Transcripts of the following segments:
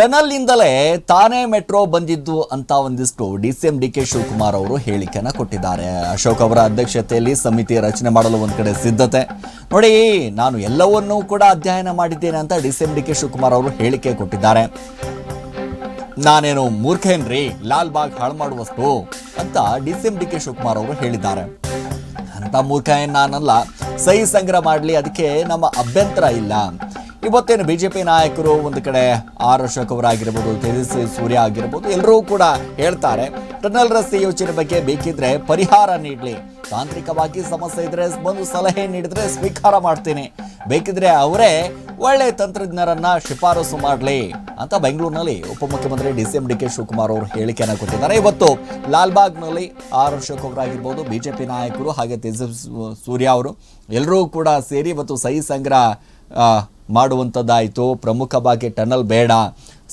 Tunnel ನಿಂದಲೇ ತಾನೇ metro ಬಂದಿದ್ದು ಅಂತ ಒಂದಿಷ್ಟು ಡಿಸಿಎಂ ಡಿಕೆ ಶಿವಕುಮಾರ್ ಅವರು ಹೇಳಿಕೆಯನ್ನು ಕೊಟ್ಟಿದ್ದಾರೆ. ಅಶೋಕ್ ಅವರ ಅಧ್ಯಕ್ಷತೆಯಲ್ಲಿ ಸಮಿತಿ ರಚನೆ ಮಾಡಲು ಒಂದ್ ಕಡೆ ಸಿದ್ಧತೆ ನೋಡಿ, ನಾನು ಎಲ್ಲವನ್ನೂ ಕೂಡ ಅಧ್ಯಯನ ಮಾಡಿದ್ದೇನೆ ಅಂತ ಡಿಸಿಎಂ ಡಿಕೆ ಶಿವಕುಮಾರ್ ಅವರು ಹೇಳಿಕೆ ಕೊಟ್ಟಿದ್ದಾರೆ. ನಾನೇನು ಮೂರ್ಖೇನ್ರಿ, ಲಾಲ್ ಬಾಗ್ ಹಾಳು ಮಾಡುವಷ್ಟು ಅಂತ ಡಿಸಿಎಂ ಡಿಕೆ ಶಿವಕುಮಾರ್ ಅವರು ಹೇಳಿದ್ದಾರೆ. ಅಂತ ಮೂರ್ಖ ನಾನಲ್ಲ, ಸಹಿ ಸಂಗ್ರಹ ಮಾಡಲಿ, ಅದಕ್ಕೆ ನಮ್ಮ ಅಭ್ಯಂತರ ಇಲ್ಲ. ಇವತ್ತೇನು ಬಿಜೆಪಿ ನಾಯಕರು ಒಂದು ಕಡೆ ಆರ್ ಅಶೋಕ್ ಅವರಾಗಿರ್ಬೋದು, ತೇಜಸ್ವಿ ಸೂರ್ಯ ಆಗಿರ್ಬೋದು, ಎಲ್ಲರೂ ಕೂಡ ಹೇಳ್ತಾರೆ ಟನಲ್ ರಸ್ತೆ ಯೋಜನೆ ಬಗ್ಗೆ ಬೇಕಿದ್ರೆ ಪರಿಹಾರ ನೀಡಲಿ, ತಾಂತ್ರಿಕವಾಗಿ ಸಮಸ್ಯೆ ಇದ್ರೆ ಬಂದು ಸಲಹೆ ನೀಡಿದ್ರೆ ಸ್ವೀಕಾರ ಮಾಡ್ತೀನಿ, ಬೇಕಿದ್ರೆ ಅವರೇ ಒಳ್ಳೆ ತಂತ್ರಜ್ಞರನ್ನ ಶಿಫಾರಸು ಮಾಡಲಿ ಅಂತ ಬೆಂಗಳೂರಿನಲ್ಲಿ ಉಪಮುಖ್ಯಮಂತ್ರಿ ಡಿಸಿಎಂ ಡಿಕೆ ಶಿವಕುಮಾರ್ ಅವರು ಹೇಳಿಕೆಯನ್ನು ಕೊಟ್ಟಿದ್ದಾರೆ. ಇವತ್ತು ಲಾಲ್ಬಾಗ್ನಲ್ಲಿ ಆರ್ ಅಶೋಕ್ ಅವರಾಗಿರ್ಬೋದು, ಬಿಜೆಪಿ ನಾಯಕರು ಹಾಗೆ ತೇಜಸ್ವಿ ಸೂರ್ಯ ಅವರು ಎಲ್ಲರೂ ಕೂಡ ಸೇರಿ ಇವತ್ತು ಸಹಿ ಸಂಗ್ರಹ ಮಾಡುವಂಥದ್ದಾಯಿತು. ಪ್ರಮುಖವಾಗಿ ಟನಲ್ ಬೇಡ,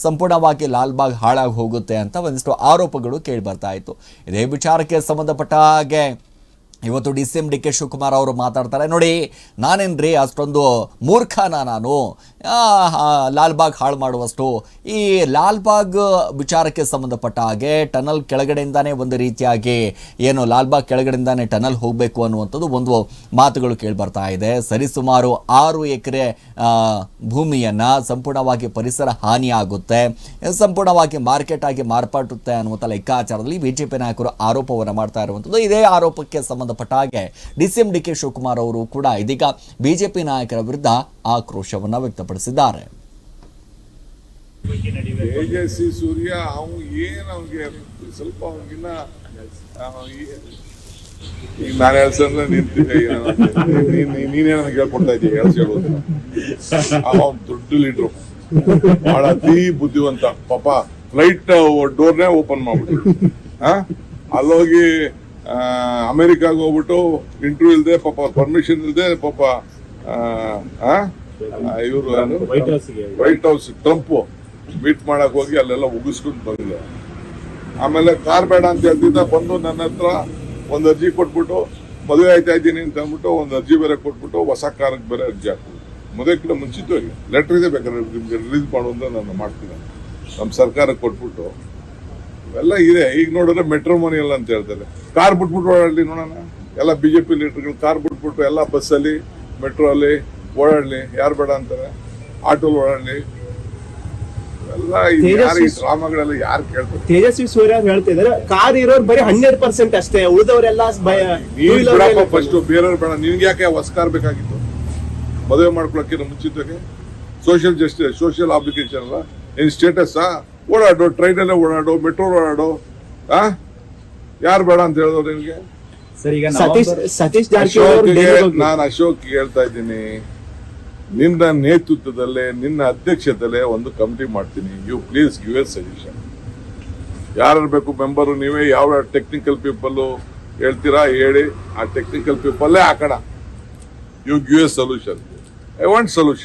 ಸಂಪೂರ್ಣವಾಗಿ ಲಾಲ್ಬಾಗ್ ಹಾಳಾಗಿ ಹೋಗುತ್ತೆ ಅಂತ ಒಂದಿಷ್ಟು ಆರೋಪಗಳು ಕೇಳಿ ಬರ್ತಾ ಇತ್ತು. ಇದೇ ವಿಚಾರಕ್ಕೆ ಸಂಬಂಧಪಟ್ಟ ಹಾಗೆ ಇವತ್ತು ಡಿಸಿಎಂ ಡಿಕೆ ಶಿವಕುಮಾರ್ ಅವರು ಮಾತಾಡ್ತಾರೆ. ನೋಡಿ, ನಾನೇನ್ರಿ ಅಷ್ಟೊಂದು ಮೂರ್ಖನ, ನಾನು ಲಾಲ್ಬಾಗ್ ಹಾಳು ಮಾಡುವಷ್ಟು. ಈ ಲಾಲ್ಬಾಗ್ ವಿಚಾರಕ್ಕೆ ಸಂಬಂಧಪಟ್ಟ ಹಾಗೆ ಟನಲ್ ಕೆಳಗಡೆಯಿಂದಾನೇ ಒಂದು ರೀತಿಯಾಗಿ ಏನು ಲಾಲ್ಬಾಗ್ ಕೆಳಗಡೆಯಿಂದಾನೇ ಟನಲ್ ಹೋಗಬೇಕು ಅನ್ನುವಂಥದ್ದು ಒಂದು ಮಾತುಗಳು ಕೇಳಿ ಬರ್ತಾ ಇದೆ. ಸರಿಸುಮಾರು 6 ಎಕರೆ ಭೂಮಿಯನ್ನು ಸಂಪೂರ್ಣವಾಗಿ ಪರಿಸರ ಹಾನಿಯಾಗುತ್ತೆ, ಸಂಪೂರ್ಣವಾಗಿ ಮಾರ್ಕೆಟ್ ಆಗಿ ಮಾರ್ಪಡುತ್ತೆ ಅನ್ನುವಂಥ ಲೆಕ್ಕಾಚಾರದಲ್ಲಿ ಬಿಜೆಪಿ ನಾಯಕರು ಆರೋಪವನ್ನು ಮಾಡ್ತಾ ಇರುವಂಥದ್ದು. ಇದೇ ಆರೋಪಕ್ಕೆ ಸಂಬಂಧಪಟ್ಟ ಹಾಗೆ ಡಿಸಿಎಂ ಡಿಕೆ ಶಿವಕುಮಾರ್ ಅವರು ಕೂಡ ಇದೀಗ ಬಿಜೆಪಿ ನಾಯಕರ ವಿರುದ್ಧ ಆಕ್ರೋಶವನ್ನು ವ್ಯಕ್ತಪಡಿಸಿದ್ದಾರೆ. ತೇಜಸ್ವಿ ಸೂರ್ಯ ಅವ್ನಿಗೆ ಸ್ವಲ್ಪ ಅವನಿಗಿನ್ನ ಈಗ ನಾನು ಹೇಳ್ಸಂದ್ರೆ ನೀನೇ ನನಗೆ ಹೇಳ್ಕೊಡ್ತಾ ಇದ್ದೀಯ ಹೇಳೋದು. ಅವ್ನು ದೊಡ್ಡ ಲೀಡ್ರು, ಬಹಳ ಅತಿ ಬುದ್ಧಿವಂತ. ಪಾಪ ಫ್ಲೈಟ್ ಡೋರ್ನೇ ಓಪನ್ ಮಾಡ್ಬಿಟ್ಟು ಅಲ್ಲೋಗಿ ಅಮೆರಿಕಾಗ ಹೋಗ್ಬಿಟ್ಟು ಇಂಟರ್ವ್ಯೂ ಇಲ್ದೆ, ಪಾಪ ಪರ್ಮಿಷನ್ ಇಲ್ದೆ, ಪಾಪ ಇವರು ವೈಟ್ ಹೌಸ್ ಟ್ರಂಪ್ ಮೀಟ್ ಮಾಡಕ್ ಹೋಗಿ ಅಲ್ಲೆಲ್ಲ ಉಗಿಸ್ಕೊಂಡು ಬಂದಿದೆ. ಆಮೇಲೆ ಕಾರ್ ಬೇಡ ಅಂತ ಹೇಳ್ತಿದ್ದ, ಬಂದು ನನ್ನ ಹತ್ರ ಒಂದು ಅರ್ಜಿ ಕೊಟ್ಬಿಟ್ಟು ಮದುವೆ ಆಯ್ತಾ ಇದ್ದೀನಿ ಅಂತ ಅಂದ್ಬಿಟ್ಟು ಒಂದು ಅರ್ಜಿ ಬೇರೆ ಕೊಟ್ಬಿಟ್ಟು ಹೊಸ ಕಾರ್ಗೆ ಬೇರೆ ಅರ್ಜಿ ಹಾಕ್ಬಿಟ್ಟು ಮದುವೆಗಿಂತ ಮುಂಚಿತವಾಗಿ ಲೆಟರ್ ಇದೆ, ಬೇಕಾದ್ರೆ ನಿಮ್ಗೆ ರಿಲೀಸ್ ಮಾಡುವಂತ ನಾನು ಮಾಡ್ತೀನಿ ನಮ್ಮ ಸರ್ಕಾರಕ್ಕೆ ಕೊಟ್ಬಿಟ್ಟು ಎಲ್ಲ ಇದೆ. ಈಗ ನೋಡಿದ್ರೆ ಮೆಟ್ರೋ ಮನಿ ಎಲ್ಲ ಅಂತ ಹೇಳ್ತಾರೆ. ಕಾರ್ ಬಿಟ್ಬಿಟ್ಟು ಓಡಾಡ್ಲಿ ನೋಡೋಣ, ಎಲ್ಲ ಬಿಜೆಪಿ ಲೀಡರ್ಗಳು ಕಾರ್ ಬಿಟ್ಬಿಟ್ಟು ಎಲ್ಲ ಬಸ್ಸಲ್ಲಿ ಮೆಟ್ರೋ ಅಲ್ಲಿ ಓಡಾಡ್ಲಿ, ಯಾರು ಬೇಡ ಅಂತಾರೆ, ಆಟೋಲ್ ಓಡಾಡ್ಲಿ. ಎಲ್ಲ ಈ ಡ್ರಾಮಾಗಳೆಲ್ಲ ಯಾರು ಕೇಳ್ತಾರೆ? ತೇಜಸ್ವಿ ಸೂರ್ಯ ಹೇಳ್ತಿದ್ದಾರೆ ಕಾರ್ ಇರೋರು ಬರೀ 100% ಅಷ್ಟೇ, ಉಳಿದವರೆಲ್ಲ ಫಸ್ಟ್ ಬೇರೆಯವ್ರು ಬೇಡ. ನಿನ್ಗೆ ಯಾಕೆ ಹೊಸ ಕಾರ್ ಬೇಕಾಗಿತ್ತು ಮದುವೆ ಮಾಡ್ಕೊಳಕ್ಕೆ ಮುಂಚಿತವಾಗಿ? ಸೋಷಿಯಲ್ ಜಸ್ಟಿಸ್, ಸೋಷಿಯಲ್ ಅಪ್ಲಿಕೇಶನ್ ಅಲ್ಲ ಏನ್ ಸ್ಟೇಟಸ್? ಓಡಾಡೋ, ಟ್ರೈನಲ್ಲೇ ಓಡಾಡೋ, ಮೆಟ್ರೋ ಓಡಾಡೋ, ಯಾರು ಬೇಡ ಅಂತ ಹೇಳಿದ್ರು ನಿನ್ಗೆ? ಸತೀಶ್ ಜಾರಕಿಹೊಳಿ ನಾನು ಅಶೋಕ್ ಹೇಳ್ತಾ ಇದ್ದೀನಿ, ನಿನ್ನ ನೇತೃತ್ವದಲ್ಲೇ ನಿನ್ನ ಅಧ್ಯಕ್ಷತೆಯಲ್ಲೇ ಒಂದು ಕಮಿಟಿ ಮಾಡ್ತೀನಿ. You please give a suggestion. ಯಾರು ಬೇಕು ಮೆಂಬರು, ನೀವೇ ಯಾವ ಟೆಕ್ನಿಕಲ್ ಪೀಪಲ್ ಹೇಳ್ತೀರಾ ಹೇಳಿ, ಆ ಟೆಕ್ನಿಕಲ್ ಪೀಪಲ್ಲೇ ಹಾಕೋಣ. You give a solution. I want solution.